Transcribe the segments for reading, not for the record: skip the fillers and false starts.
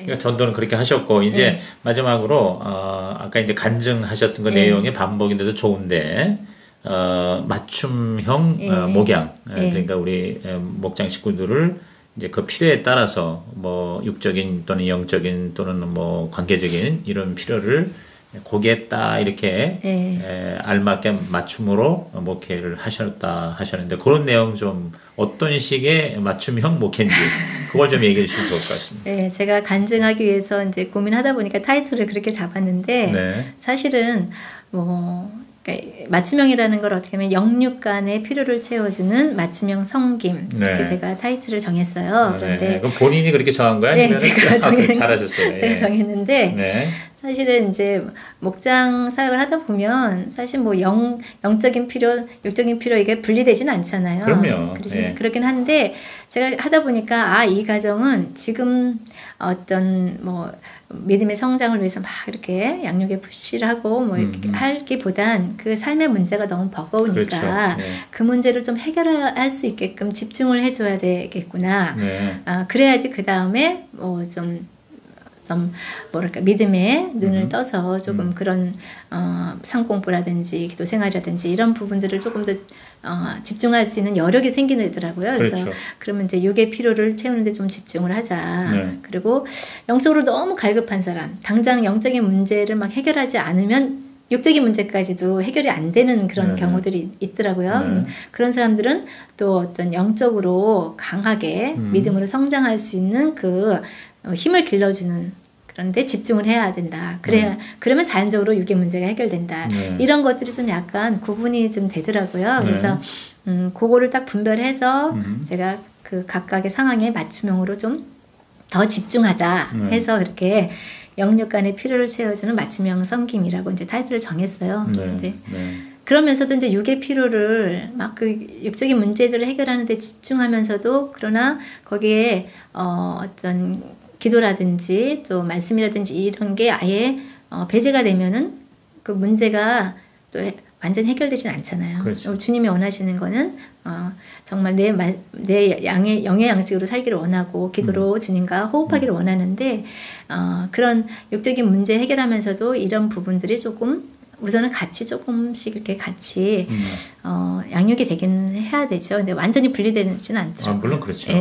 그러니까 전도는 그렇게 하셨고 이제 마지막으로 아까 이제 간증하셨던 그 내용의 반복인데도 좋은데 맞춤형 목양 그러니까 우리 목장 식구들을 이제 그 필요에 따라서 뭐 육적인 또는 영적인 또는 뭐 관계적인 이런 필요를 거기에 딱 이렇게 알맞게 맞춤으로 목회를 하셨다 하셨는데 그런 내용 좀 어떤 식의 맞춤형 목회인지 그걸 좀 얘기해 주시면 좋을 것 같습니다. 네, 제가 간증하기 위해서 이제 고민하다 보니까 타이틀을 그렇게 잡았는데 사실은 뭐 그러니까 맞춤형이라는 걸 어떻게 하면 영육 간의 필요를 채워주는 맞춤형 섬김 이렇게 제가 타이틀을 정했어요. 그런데 그럼 본인이 그렇게 정한 거야? 네, 제가 잘하셨어요. 제가 정했는데 사실은 이제 목장 사역을 하다 보면 사실 뭐 영적인 필요, 육적인 필요 이게 분리되지는 않잖아요. 그럼요. 그렇긴 한데 제가 하다 보니까 이 가정은 지금 어떤 뭐 믿음의 성장을 위해서 막 이렇게 양육에 푸시를 하고 뭐 이렇게 하기보단 그 삶의 문제가 너무 버거우니까 그 문제를 좀 해결할 수 있게끔 집중을 해줘야 되겠구나. 그래야지 그 다음에 뭐 좀 뭐랄까 믿음에 눈을 떠서 조금 그런 상공부라든지 기도 생활이라든지 이런 부분들을 조금 더 집중할 수 있는 여력이 생기더라고요. 그래서 그러면 이제 육의 필요를 채우는데 좀 집중을 하자. 그리고 영적으로 너무 갈급한 사람, 당장 영적인 문제를 막 해결하지 않으면 육적인 문제까지도 해결이 안 되는 그런 경우들이 있더라고요. 그런 사람들은 또 어떤 영적으로 강하게 믿음으로 성장할 수 있는 그 힘을 길러주는 그런데 집중을 해야 된다. 그러면 자연적으로 육의 문제가 해결된다. 이런 것들이 좀 약간 구분이 좀 되더라고요. 그래서 그거를 딱 분별해서 제가 그 각각의 상황에 맞춤형으로 좀 더 집중하자 해서 그렇게 영육 간의 필요를 채워주는 맞춤형 섬김이라고 이제 타이틀을 정했어요. 그러면서도 이제 육의 필요를 막 그 육적인 문제들을 해결하는 데 집중하면서도 그러나 거기에 어떤 기도라든지 또 말씀이라든지 이런 게 아예 배제가 되면은 그 문제가 또 완전 해결되진 않잖아요. 주님이 원하시는 거는 정말 내 영의 양식으로 살기를 원하고 기도로 주님과 호흡하기를 원하는데 그런 육적인 문제 해결하면서도 이런 부분들이 조금 우선은 같이 조금씩 이렇게 같이 양육이 되긴 해야 되죠. 근데 완전히 분리되지는 않더라고요. 물론 그렇죠.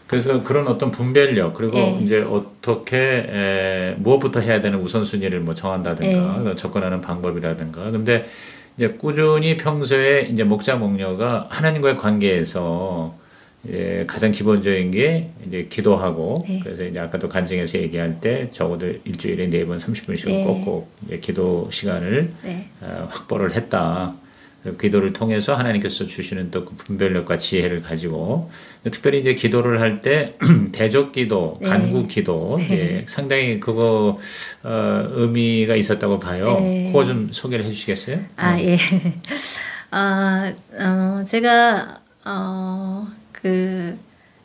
그래서 그런 어떤 분별력 그리고 이제 어떻게 무엇부터 해야 되는 우선순위를 뭐 정한다든가 접근하는 방법이라든가. 근데 이제 꾸준히 평소에 이제 목자 목녀가 하나님과의 관계에서 가장 기본적인 게 이제 기도하고 그래서 이제 아까도 간증에서 얘기할 때 적어도 일주일에 4번 30분씩은 꼭꼭 기도 시간을 확보를 했다. 기도를 통해서 하나님께서 주시는 또 그 분별력과 지혜를 가지고 특별히 이제 기도를 할 때 대적 기도, 간구 기도 상당히 그거 의미가 있었다고 봐요. 그거 좀 소개를 해주시겠어요? 제가 그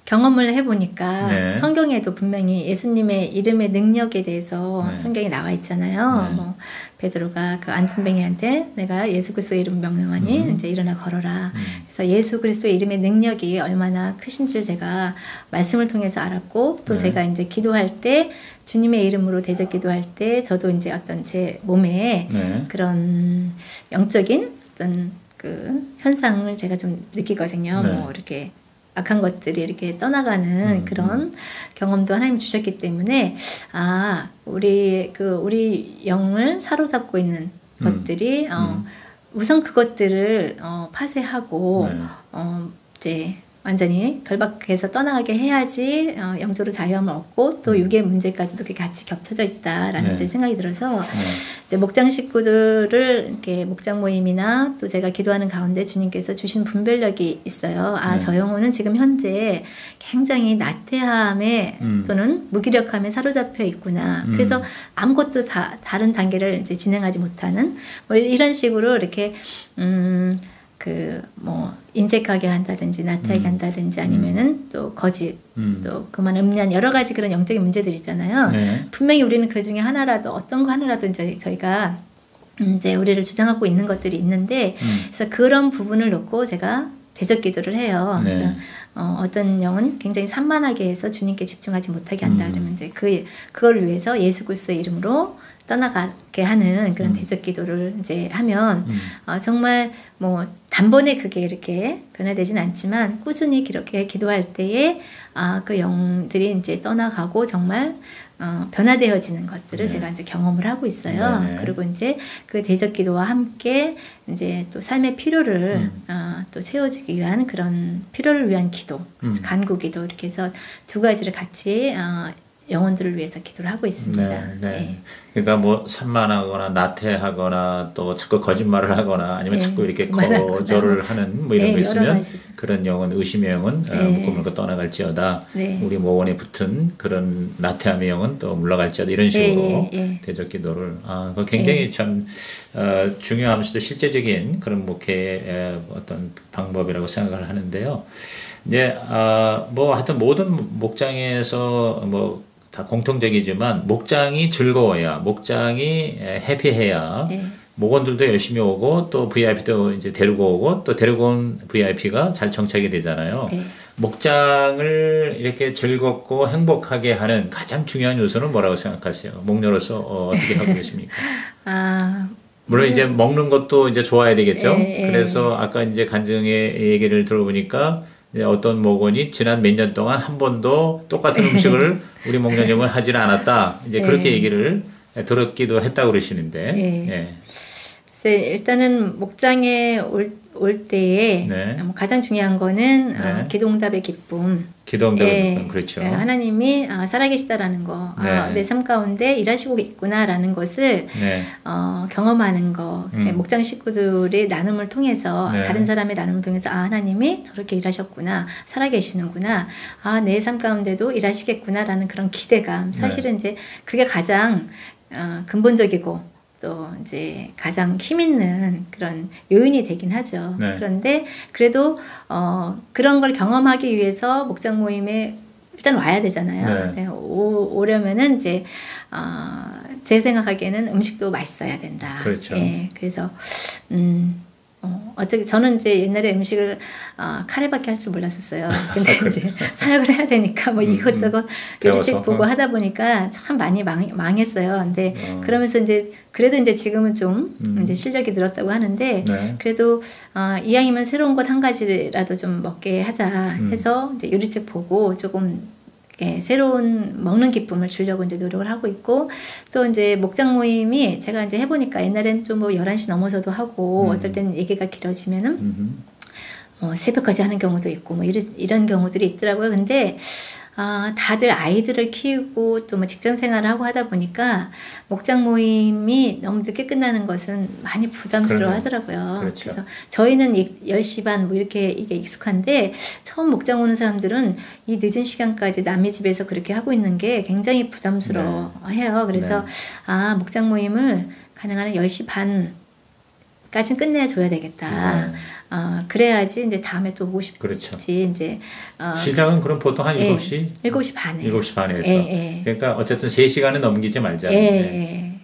경험을 해보니까 성경에도 분명히 예수님의 이름의 능력에 대해서 성경에 나와 있잖아요. 뭐 베드로가 그 안전뱅이한테 내가 예수 그리스도의 이름 명령하니 이제 일어나 걸어라. 그래서 예수 그리스도의 이름의 능력이 얼마나 크신지를 제가 말씀을 통해서 알았고 또 제가 이제 기도할 때 주님의 이름으로 대적 기도할 때 저도 이제 어떤 제 몸에 그런 영적인 어떤 그 현상을 제가 좀 느끼거든요. 뭐 이렇게 악한 것들이 이렇게 떠나가는 그런 경험도 하나님 주셨기 때문에 우리 영을 사로잡고 있는 것들이 우선 그것들을 파쇄하고 이제 완전히 결박해서 떠나가게 해야지 영적으로 자유함을 얻고 또 육의 문제까지도 그게 같이 겹쳐져 있다라는 이제 생각이 들어서 이제 목장 식구들을 이렇게 목장 모임이나 또 제가 기도하는 가운데 주님께서 주신 분별력이 있어요. 저 영혼은 지금 현재 굉장히 나태함에 또는 무기력함에 사로잡혀 있구나. 그래서 아무것도 다른 단계를 이제 진행하지 못하는 뭐 이런 식으로 이렇게 뭐 인색하게 한다든지 나태하게 한다든지 아니면은 또 거짓 또 그만 음란 여러 가지 그런 영적인 문제들이 있잖아요. 분명히 우리는 그 중에 하나라도 어떤 거 하나라도 이제 저희가 이제 우리를 주장하고 있는 것들이 있는데 그래서 그런 부분을 놓고 제가 대적 기도를 해요. 네. 그래서 어떤 영은 굉장히 산만하게 해서 주님께 집중하지 못하게 한다. 그러면 이제 그걸 위해서 예수 그리스도의 이름으로 떠나가게 하는 그런 대적 기도를 이제 하면 정말 뭐 단번에 그게 이렇게 변화되진 않지만 꾸준히 그렇게 기도할 때에 그 영들이 이제 떠나가고 정말 변화되어지는 것들을 네. 제가 이제 경험을 하고 있어요. 네네. 그리고 이제 그 대적 기도와 함께 이제 또 삶의 필요를 또 채워주기 위한 그런 필요를 위한 기도, 그래서 간구 기도 이렇게 해서 두 가지를 같이 영혼들을 위해서 기도를 하고 있습니다. 네, 네. 네. 그러니까 뭐 산만하거나 나태하거나 또 자꾸 거짓말을 하거나 아니면 네. 자꾸 이렇게 말하거나. 거절을 하는 뭐 이런 네, 거 있으면 여러 가지. 그런 영은 의심의 영은 네. 묶음을고 떠나갈지어다. 네. 우리 모원에 붙은 그런 나태함의 영은 또 물러갈지어다. 이런 식으로 대적 기도를 그거 굉장히 참 중요하면서도 실제적인 그런 목회의 어떤 방법이라고 생각을 하는데요. 이제 뭐 하여튼 모든 목장에서 뭐 다 공통적이지만 목장이 즐거워야, 목장이 해피해야 목원들도 열심히 오고 또 VIP도 이제 데리고 오고 또 데리고 온 VIP가 잘 정착이 되잖아요. 목장을 이렇게 즐겁고 행복하게 하는 가장 중요한 요소는 뭐라고 생각하세요? 목녀로서 어떻게 하고 계십니까? 물론 이제 먹는 것도 이제 좋아야 되겠죠. 그래서 아까 이제 간증의 얘기를 들어보니까 어떤 목원이 지난 몇 년 동안 한 번도 똑같은 음식을 우리 목련님은 하지는 않았다. 이제 그렇게 얘기를 들었기도 했다고 그러시는데. 일단은 목장에 올 때에 가장 중요한 거는 기도응답의 기쁨. 기도응답의 기쁨, 그렇죠. 하나님이 살아계시다라는 거, 내 삶 가운데 일하시고 있구나라는 것을 경험하는 거. 목장 식구들의 나눔을 통해서 다른 사람의 나눔을 통해서 하나님이 저렇게 일하셨구나, 살아계시는구나, 내 삶 가운데도 일하시겠구나라는 그런 기대감. 사실은 이제 그게 가장 근본적이고 또 이제 가장 힘 있는 그런 요인이 되긴 하죠. 그런데 그래도 그런 걸 경험하기 위해서 목장 모임에 일단 와야 되잖아요. 오려면은 이제 제 생각하기에는 음식도 맛있어야 된다. 그렇죠. 그래서 어떻게 저는 이제 옛날에 음식을 카레밖에 할 줄 몰랐었어요. 근데 이제 사역을 해야 되니까 뭐 이것저것 요리책 보고 하다 보니까 참 많이 망했어요. 근데 그러면서 이제 그래도 이제 지금은 좀 이제 실력이 늘었다고 하는데 그래도 이왕이면 새로운 것 한 가지라도 좀 먹게 하자 해서 이제 요리책 보고 조금 새로운 먹는 기쁨을 주려고 이제 노력을 하고 있고, 또 이제 목장 모임이 제가 이제 해보니까 옛날엔 좀 뭐 11시 넘어서도 하고 어떨 때는 얘기가 길어지면은 새벽까지 하는 경우도 있고 뭐 이런 경우들이 있더라고요. 근데 다들 아이들을 키우고 또 뭐 직장 생활을 하고 하다 보니까 목장 모임이 너무 늦게 끝나는 것은 많이 부담스러워 하더라고요. 그렇죠. 그래서 저희는 10시 반 뭐 이렇게 이게 익숙한데 처음 목장 오는 사람들은 이 늦은 시간까지 남의 집에서 그렇게 하고 있는 게 굉장히 부담스러워 해요. 그래서 목장 모임을 가능한 10시 반까지는 끝내줘야 되겠다. 그래야지 이제 다음에 또 오고 싶지. 그렇죠. 이제 시작은 그럼 보통 한 7시? 7시 반에. 7시 반에서. 그러니까 어쨌든 3시간은 넘기지 말자.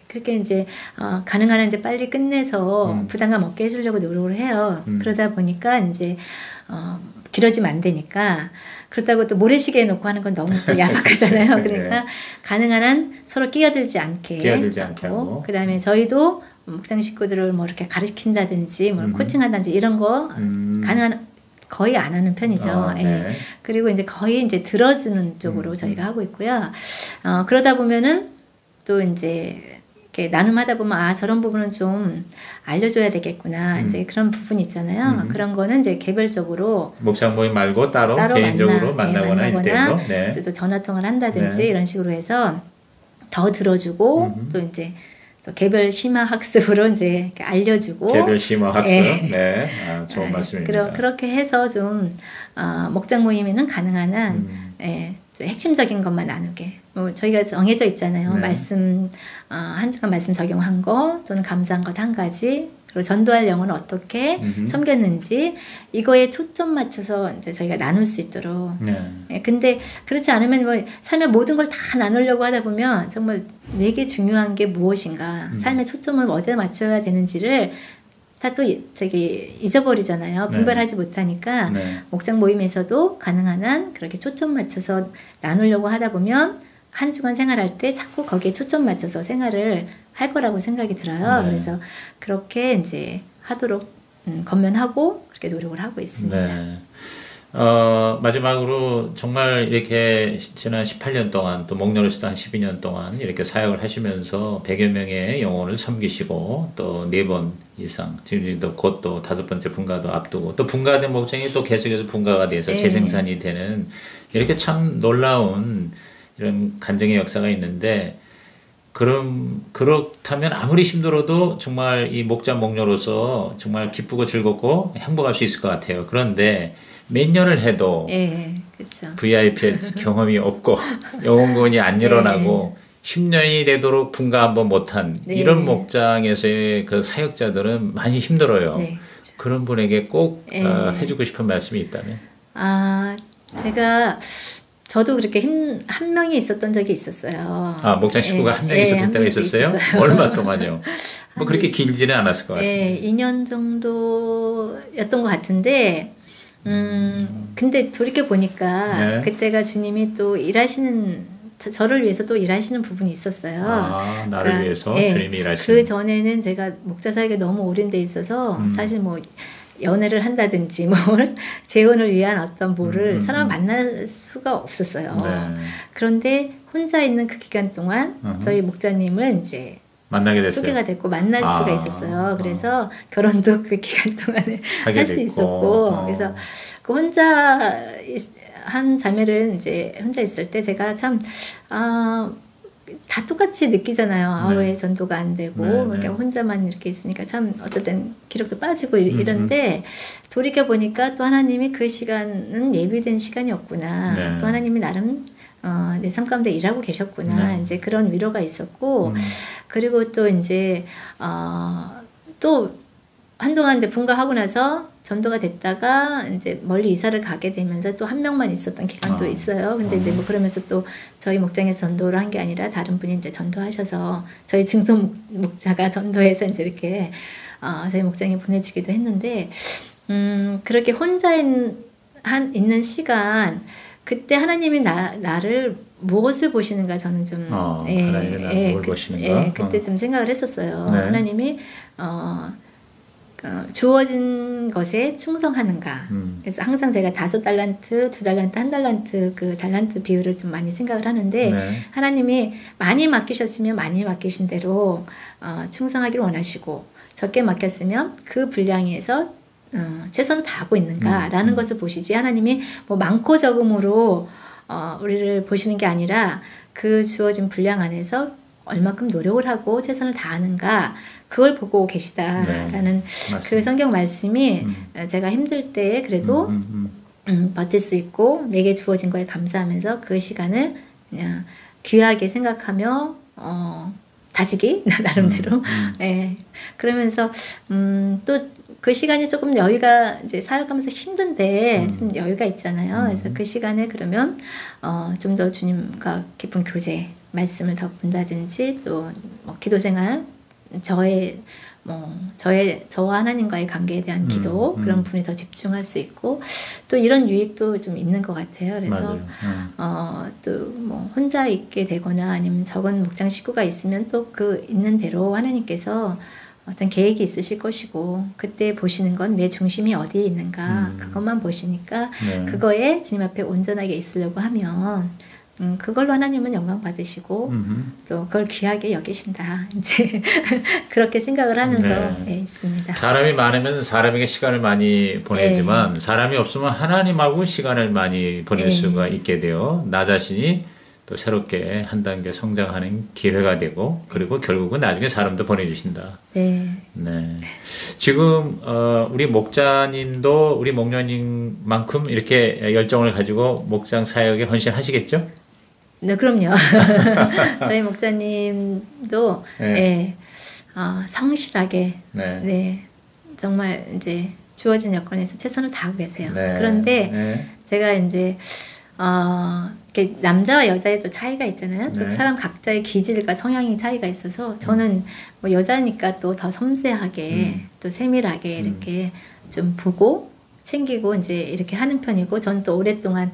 그렇게 이제 가능한 한 이제 빨리 끝내서 부담감 없게 해주려고 노력을 해요. 그러다 보니까 이제 길어지면 안 되니까. 그렇다고 또 모래시계 놓고 하는 건 너무 또 야박하잖아요. 그러니까 가능한 한 서로 끼어들지 않게 하고, 그 다음에 저희도 목장 식구들을 뭐 이렇게 가르친다든지 뭐 코칭한다든지 이런 거 가능한 거의 안 하는 편이죠. 그리고 이제 거의 이제 들어주는 쪽으로 저희가 하고 있고요. 그러다 보면은 또 이제 이렇게 나눔하다 보면 저런 부분은 좀 알려줘야 되겠구나. 이제 그런 부분이 있잖아요. 그런 거는 이제 개별적으로 목장 모임 말고 따로 개인적으로 만나거나 일대일로 또 전화 통화를 한다든지 이런 식으로 해서 더 들어주고 또 이제 또 개별 심화 학습으로 이제 이렇게 알려주고 개별 심화 학습 좋은 말씀입니다. 그렇게 해서 좀 목장 모임에는 가능한 한 좀 핵심적인 것만 나누게. 뭐 저희가 정해져 있잖아요. 말씀 한 주간 말씀 적용한 거 또는 감사한 것 한 가지. 그리고 전도할 영혼을 어떻게 섬겼는지 이거에 초점 맞춰서 이제 저희가 나눌 수 있도록. 근데 그렇지 않으면 뭐 삶의 모든 걸 다 나누려고 하다 보면 정말 내게 중요한 게 무엇인가, 삶의 초점을 어디에 맞춰야 되는지를 다 또 저기 잊어버리잖아요. 분별하지 못하니까 네. 목장 모임에서도 가능한 한 그렇게 초점 맞춰서 나누려고 하다 보면 한 주간 생활할 때 자꾸 거기에 초점 맞춰서 생활을 할 거라고 생각이 들어요. 네. 그래서 그렇게 이제 하도록 건면하고 그렇게 노력을 하고 있습니다. 네. 마지막으로 정말 이렇게 지난 18년 동안 또 목련으로서도 한 12년 동안 이렇게 사역을 하시면서 100여 명의 영혼을 섬기시고 또 4번 이상 지금 곧 또 5번째 분가도 앞두고 또 분가된 목장이 또 계속해서 분가가 돼서 재생산이 되는 이렇게 참 놀라운 이런 간증의 역사가 있는데 그렇다면 아무리 힘들어도 정말 이 목자 목녀로서 정말 기쁘고 즐겁고 행복할 수 있을 것 같아요. 그런데 몇 년을 해도 그렇죠. VIP 경험이 없고 영혼구원이 안 일어나고 10년이 되도록 분가 한번 못한 이런 목장에서의 그 사역자들은 많이 힘들어요. 그렇죠. 그런 분에게 꼭 해주고 싶은 말씀이 있다면? 저도 그렇게 한 명이 있었던 적이 있었어요. 목장 식구가 한 명이 있었던 때가 있었어요? 얼마 동안요? 뭐 그렇게 길지는 않았을 것 같아요. 2년 정도였던 것 같은데 근데 돌이켜 보니까 그때가 주님이 또 저를 위해서 또 일하시는 부분이 있었어요. 나를 그러니까, 위해서 주님이 일하시는. 그 전에는 제가 목자 사역에 너무 올인돼 있어서 사실 뭐 연애를 한다든지 뭐 재혼을 위한 어떤 뭐를 사람을 만날 수가 없었어요. 그런데 혼자 있는 그 기간 동안 저희 목자님을 이제 만나게 됐어요. 소개가 됐고 만날 수가 있었어요. 그래서 결혼도 그 기간 동안에 할 수 있었고 그래서 그 혼자 한 자매를 이제 혼자 있을 때 제가 참 다 똑같이 느끼잖아요. 왜 전도가 안 되고 그러니까 혼자만 이렇게 있으니까 참 어떨 땐 기력도 빠지고 이런데 돌이켜 보니까 또 하나님이 그 시간은 예비된 시간이었구나. 또 하나님이 나름 내 삶 가운데 일하고 계셨구나. 이제 그런 위로가 있었고 그리고 또 이제 또 한동안 이제 분가하고 나서 전도가 됐다가 이제 멀리 이사를 가게 되면서 또 한 명만 있었던 기간도 있어요. 근데 이제 뭐 그러면서 또 저희 목장에서 전도를 한 게 아니라 다른 분이 이제 전도하셔서 저희 증손 목자가 전도해서 이제 이렇게 저희 목장에 보내지기도 했는데 그렇게 혼자 있는 시간 그때 하나님이 나를 무엇을 보시는가 저는 좀 하나님이 나를 뭘 보시는가? 그때 좀 생각을 했었어요. 하나님이 주어진 것에 충성하는가. 그래서 항상 제가 5달란트, 2달란트, 1달란트 그 달란트 비율을 좀 많이 생각을 하는데 하나님이 많이 맡기셨으면 많이 맡기신 대로 충성하기를 원하시고 적게 맡겼으면 그 분량에서 최선을 다하고 있는가라는 것을 보시지 하나님이 뭐 많고 적음으로 우리를 보시는 게 아니라 그 주어진 분량 안에서 얼마큼 노력을 하고 최선을 다하는가 그걸 보고 계시다라는 그 성경 말씀이 제가 힘들 때 그래도 버틸 수 있고 내게 주어진 거에 감사하면서 그 시간을 그냥 귀하게 생각하며 다지기 나름대로 그러면서 또 그 시간이 조금 여유가 이제 사역하면서 힘든데 좀 여유가 있잖아요. 그래서 그 시간에 그러면 좀 더 주님과 깊은 교제 말씀을 더 본다든지 또 뭐 기도 생활 저와 하나님과의 관계에 대한 기도 그런 부분에 더 집중할 수 있고 또 이런 유익도 좀 있는 것 같아요. 그래서 또 뭐 혼자 있게 되거나 아니면 적은 목장 식구가 있으면 또 그 있는 대로 하나님께서 어떤 계획이 있으실 것이고 그때 보시는 건 내 중심이 어디에 있는가 그것만 보시니까 그거에 주님 앞에 온전하게 있으려고 하면 그걸로 하나님은 영광 받으시고 또 그걸 귀하게 여기신다. 이제 그렇게 생각을 하면서 있습니다. 사람이 많으면 사람에게 시간을 많이 보내지만 사람이 없으면 하나님하고 시간을 많이 보낼 수가 있게 돼요. 나 자신이 또 새롭게 한 단계 성장하는 기회가 되고 그리고 결국은 나중에 사람도 보내주신다. 지금 우리 목자님도 우리 목련님만큼 이렇게 열정을 가지고 목장 사역에 헌신하시겠죠? 네, 그럼요. 저희 목자님도 성실하게 정말 이제 주어진 여건에서 최선을 다하고 계세요. 그런데 제가 이제 이렇게 남자와 여자의 또 차이가 있잖아요. 또 네. 사람 각자의 기질과 성향의 차이가 있어서 저는 뭐 여자니까 또 더 섬세하게 또 세밀하게 이렇게 좀 보고 챙기고 이제 이렇게 하는 편이고, 저는 또 오랫동안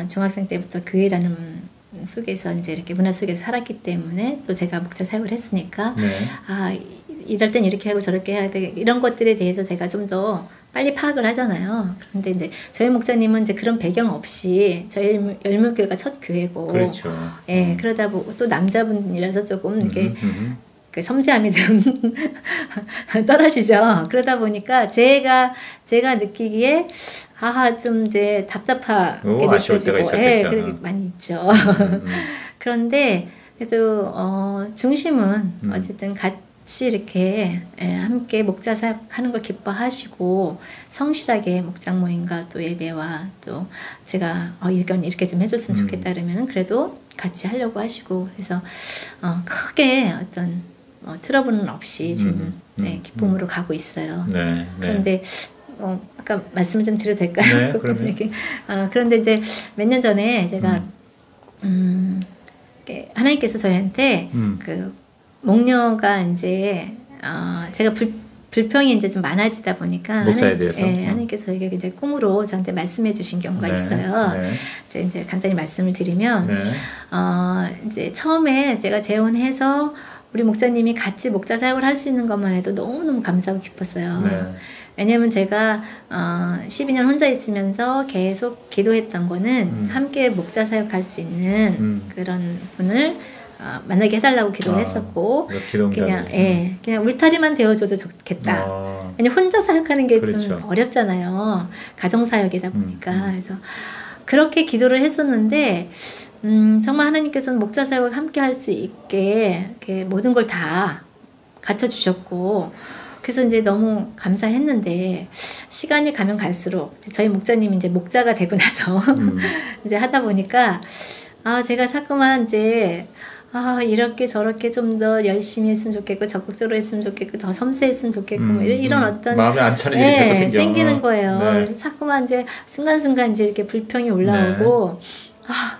중학생 때부터 교회라는 속에서 이제 이렇게 문화 속에서 살았기 때문에 또 제가 목자 사역을 했으니까 네. 이럴 땐 이렇게 하고 저렇게 해야 돼, 이런 것들에 대해서 제가 좀 더 빨리 파악을 하잖아요. 그런데 이제 저희 목사님은 이제 그런 배경 없이 저희 열무교회가 첫 교회고, 그렇죠. 예, 그러다 보고 또 남자분이라서 조금 이렇게 그 섬세함이 좀 떨어지죠. 그러다 보니까 제가 느끼기에 좀 이제 답답하게 아쉬울 때가 느껴지고, 있었겠죠. 그렇게 많이 있죠. 그런데 그래도 중심은 어쨌든 같이 이렇게 함께 목자 사역하는 걸 기뻐하시고 성실하게 목장 모임과 또 예배와 또 제가 이건 이렇게 좀 해줬으면 좋겠다 그러면은 그래도 같이 하려고 하시고, 그래서 크게 어떤 트러블은 없이 지금 기쁨으로 가고 있어요. 네. 그런데 아까 말씀을 좀 드려도 될까요? 네, 그러면. 그런데 이제 몇 년 전에 제가 하나님께서 저희한테 그 목녀가 이제 제가 불평이 이제 좀 많아지다 보니까 목사에 대해서 하나님께서 저에게 이제 꿈으로 저한테 말씀해 주신 경우가 있어요. 이제 간단히 말씀을 드리면 이제 처음에 제가 재혼해서 우리 목사님이 같이 목자 사역을 할 수 있는 것만 해도 너무너무 감사하고 기뻤어요. 왜냐하면 제가 12년 혼자 있으면서 계속 기도했던 거는 함께 목자 사역할 수 있는 그런 분을 만나게 해달라고 기도를 했었고, 그냥 울타리만 되어줘도 좋겠다. 왜냐면 혼자 사역하는 게 좀 그렇죠. 어렵잖아요. 가정 사역이다 보니까. 그래서 그렇게 기도를 했었는데 정말 하나님께서는 목자 사역을 함께 할 수 있게 이렇게 모든 걸 다 갖춰주셨고, 그래서 이제 너무 감사했는데 시간이 가면 갈수록 저희 목자님이 이제 목자가 되고 나서 이제 하다 보니까 제가 자꾸만 이제 이렇게 저렇게 좀 더 열심히 했으면 좋겠고 적극적으로 했으면 좋겠고 더 섬세했으면 좋겠고 뭐 이런 어떤 마음에 안 차는 일이 자꾸 생기는 거예요. 그래서 자꾸만 이제 순간순간 이제 이렇게 불평이 올라오고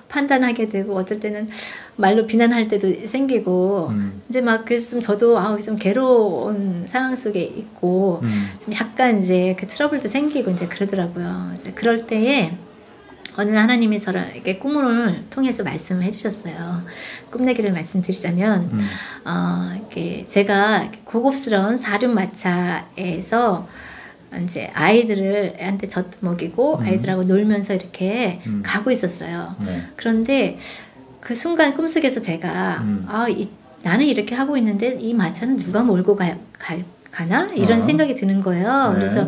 판단하게 되고, 어떨 때는 말로 비난할 때도 생기고 이제 막 그래서 좀 저도 좀 괴로운 상황 속에 있고 좀 약간 이제 그 트러블도 생기고 이제 그러더라고요. 이제 그럴 때에 어느 날 하나님이 저에게 꿈을 통해서 말씀을 해주셨어요. 꿈내기를 말씀드리자면 이렇게 제가 고급스러운 사륜마차에서 이제 아이들한테 젖도 먹이고 아이들하고 놀면서 이렇게 가고 있었어요. 그런데 그 순간 꿈속에서 제가 나는 이렇게 하고 있는데 이 마차는 누가 몰고 가나? 이런 생각이 드는 거예요. 그래서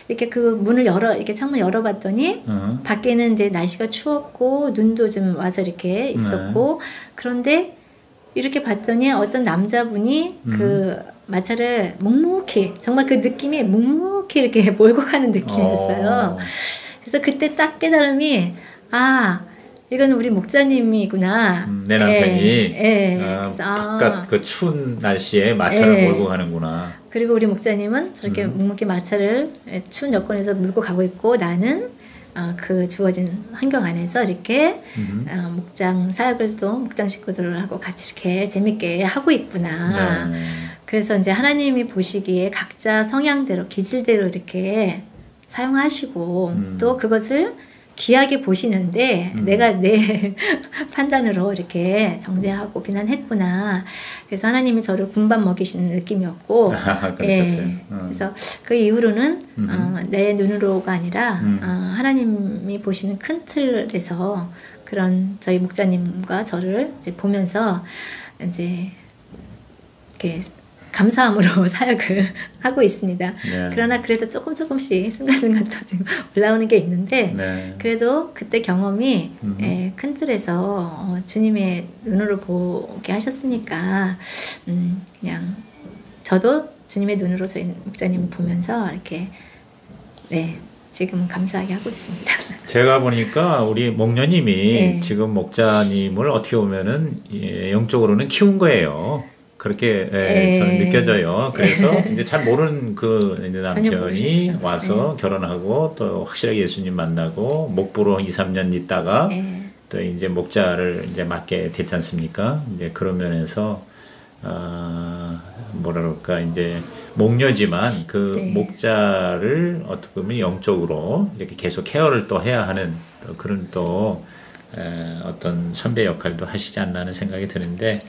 이렇게 그 문을 이렇게 창문 열어봤더니 밖에는 이제 날씨가 추웠고 눈도 좀 와서 이렇게 있었고, 그런데 이렇게 봤더니 어떤 남자분이 그 마차를 묵묵히, 정말 그 느낌이 묵묵히 이렇게 몰고 가는 느낌이었어요. 그래서 그때 딱 깨달음이 이건 우리 목자님이구나. 내 남편이 그래서 바깥 그 추운 날씨에 마차를 몰고 가는구나. 그리고 우리 목자님은 저렇게 묵묵히 마차를 추운 여건에서 몰고 가고 있고, 나는 그 주어진 환경 안에서 이렇게 목장 사역을 또 목장 식구들하고 같이 이렇게 재밌게 하고 있구나. 그래서 이제 하나님이 보시기에 각자 성향대로 기질대로 이렇게 사용하시고 또 그것을 귀하게 보시는데 내가 내 판단으로 이렇게 정죄하고 비난했구나. 그래서 하나님이 저를 군밤 먹이시는 느낌이었고, 그래서 그 이후로는 내 눈으로가 아니라 하나님이 보시는 큰 틀에서 그런 저희 목자님과 저를 이제 보면서 이제 이렇게 감사함으로 사역을 하고 있습니다. 그러나 그래도 조금씩 순간순간 더 지금 올라오는 게 있는데, 그래도 그때 경험이 큰 틀에서 주님의 눈으로 보게 하셨으니까 그냥 저도 주님의 눈으로 저희 목자님을 보면서 이렇게 지금 감사하게 하고 있습니다. 제가 보니까 우리 목녀님이 지금 목자님을 어떻게 보면은 영적으로는 키운 거예요. 그렇게 예. 저는 느껴져요. 그래서 이제 잘 모르는 그 이제 전혀 남편이 모르셨죠. 와서 결혼하고 또 확실하게 예수님 만나고 목보로 2, 3년 있다가 예. 또 이제 목자를 이제 맡게 됐지 않습니까? 이제 그런 면에서 뭐랄까 이제 목녀지만 그 네. 목자를 어떻게 보면 영적으로 이렇게 계속 케어를 또 해야 하는 또 그런 또 어떤 선배 역할도 하시지 않나 하는 생각이 드는데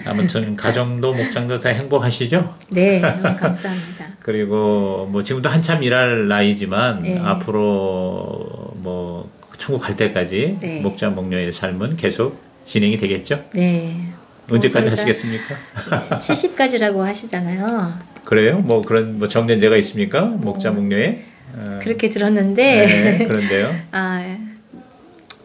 아무튼 가정도 목장도 다 행복하시죠? 네, 너무 감사합니다. 그리고 뭐 지금도 한참 일할 나이지만 네. 앞으로 뭐 천국 갈 때까지 네. 목자 목녀의 삶은 계속 진행이 되겠죠? 네. 언제까지 저희가 하시겠습니까? 70까지라고 하시잖아요. 그래요? 뭐 그런 뭐 정년제가 있습니까? 목자 목녀에? 그렇게 들었는데 네, 그런데요.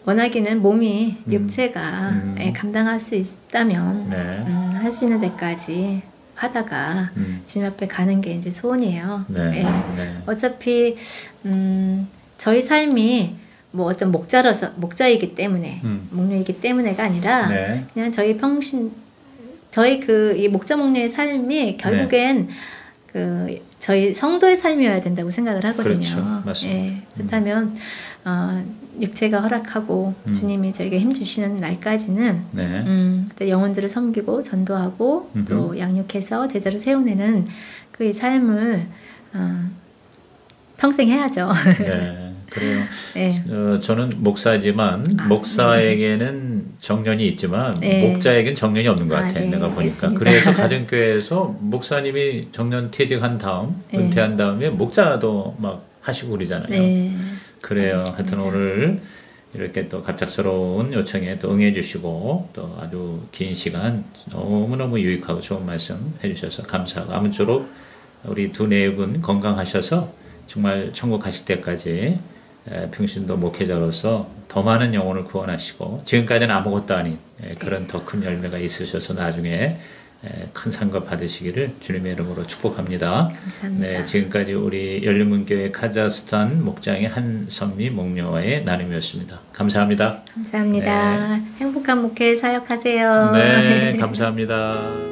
원하기는 몸이 육체가 감당할 수 있다면 네. 할 수 있는 데까지 하다가 주님 앞에 가는 게 이제 소원이에요. 네. 예. 네. 어차피 저희 삶이 뭐 어떤 목자이기 때문에 목녀이기 때문에가 아니라 네. 그냥 저희 그 이 목자 목녀의 삶이 결국엔 그 저희 성도의 삶이어야 된다고 생각을 하거든요. 그렇죠. 맞습니다. 예, 그렇다면 육체가 허락하고 주님이 저에게 힘 주시는 날까지는 네. 또 영혼들을 섬기고 전도하고 또 양육해서 제자를 세우내는 그 삶을 평생 해야죠. 네. 그래요. 네. 저는 목사지만 목사에게는 정년이 있지만 네. 목자에게는 정년이 없는 것 같아요. 네, 내가 보니까. 알겠습니다. 그래서 가정교회에서 목사님이 정년 퇴직한 다음 네. 은퇴한 다음에 목자도 막 하시고 그러잖아요. 네. 그래요. 알겠습니다. 하여튼 오늘 이렇게 또 갑작스러운 요청에 또 응해주시고 또 아주 긴 시간 너무너무 유익하고 좋은 말씀 해주셔서 감사하고 아무쪼록 우리 두 네분 건강하셔서 정말 천국 가실 때까지 평신도 목회자로서 더 많은 영혼을 구원하시고 지금까지는 아무것도 아닌 그런 더 큰 열매가 있으셔서 나중에 큰 상급 받으시기를 주님의 이름으로 축복합니다. 감사합니다. 네, 지금까지 우리 열린문교회 카자흐스탄 목장의 한선미 목녀와의 나눔이었습니다. 감사합니다. 감사합니다. 행복한 목회 사역하세요. 네, 감사합니다.